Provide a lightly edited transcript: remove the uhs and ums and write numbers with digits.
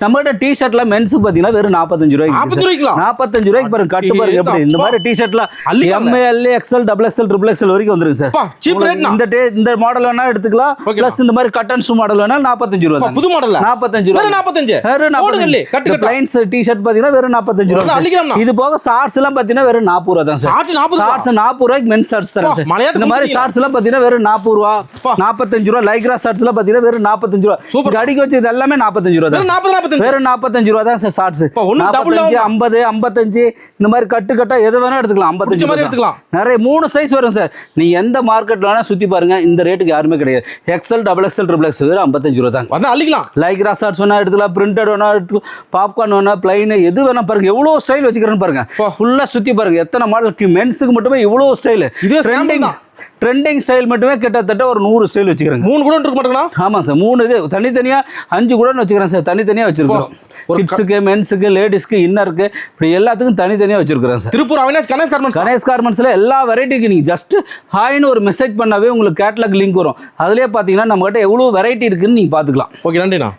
நம்மகிட்ட டி-ஷர்ட்ல மென்ஸுக்கு பாத்தீங்கன்னா வெறும் 45 ரூபாய்க்கு 45 ரூபாய்க்கு பாருங்க கட்டு பாருங்க எப்படி இந்த மாதிரி டி-ஷர்ட்லாம் ML XL XXL XXL வரைக்கும் வந்துருக்கு சார் இந்த மாடல் வேணா எடுத்துக்கலாம் பிளஸ் இந்த மாதிரி கட் அண்ட் ஷூ மாடல் வேணா 45 ரூபாய் புது மாடல் 45 ரூபாய் 45 பிளைன்ஸ் டி-ஷர்ட் பாத்தீங்கன்னா வெறும் 45 ரூபாய் இது போக ஷார்ட்ஸ் எல்லாம் பாத்தீங்கன்னா வெறும் 40 ரூபாய் தான் சார் ஷார்ட்ஸ் 40 ரூபாய்க்கு மென்ஸ் ஷார்ட்ஸ் தரேன் சார் இந்த மாதிரி ஷார்ட்ஸ் எல்லாம் பாத்தீங்கன்னா வெறும் 40 ரூபாய் 45 ரூபாய் லைக்ரா ஷார்ட்ஸ் எல்லாம் பாத்தீங்கன்னா வெறும் 45 ரூபாய் கடிக்கு வச்சது எல்லாமே 45 ரூபாய் தான் வெறும் 45 ரூபாய் தான் சார் ஷார்ட்ஸ் 45 50 55 இந்த மாதிரி கட்டா எது வேணா எடுத்துக்கலாம் 55 மாதிரி எடுத்துக்கலாம் நிறைய 3 சைஸ் வரும் சார் நீ எந்த மார்க்கெட்ல வேணா சுத்தி பாருங்க இந்த ரேட்டுக்கு யாருமே கிடையாது XL XXL XXL வெறும் 55 ரூபாய் தான் வந்து அள்ளிக்கலாம் லைக்ரா ஷார்ட்ஸ் வேணா எடுத்துக்கலாம் பிரிண்டட் வேணா எடுத்துக்கலாம் பாப்கார்ன் வேணா பிளைன் எது வேணா பாருங்க எவ்வளவு ஸ்டைல் வச்சுக்கிறேன்னு பாருங்க ஃபுல்லா சுத்தி பாருங்க எத்தனை மாடல் மென்ஸ்க்கு மட்டுமே இவ்வளவு ஸ்டைல் ட்ரெண்டிங் ஸ்டைல் மட்டுமே கிட்டத்தட்ட ஒரு 100 ஸ்டைல் வச்சுக்கிறேன் 3 கூட இருக்க மாட்டேங்களா ஆமா சார் 3 இது தனித்தனியா 5 கூட வச்சுக்கிறேன் சார் தனித்தனியா வச்சிருக்கோம் கிட்ஸுக்கு மென்ஸுக்கு லேடிஸ்க்கு இன்னருக்கு இப்படி எல்லாத்துக்கும் தனித்தனியா வச்சிருக்கிறேன் சார் திருப்பூர் அவினாஷ் கணேஷ் கார்மெண்ட்ஸ்ல எல்லா வெரைட்டிக்கு நீங்க ஜஸ்ட் ஹாய்னு ஒரு மெசேஜ் பண்ணாவே உங்களுக்கு கேட்டலாக் லிங்க் வரும் அதுலயே பாத்தீங்கன்னா நம்ம கிட்ட எவ்வளவு வெரைட்டி இருக்குன்னு நீங்க பாத்துக்கலாம் ஓகே நன்றி சார்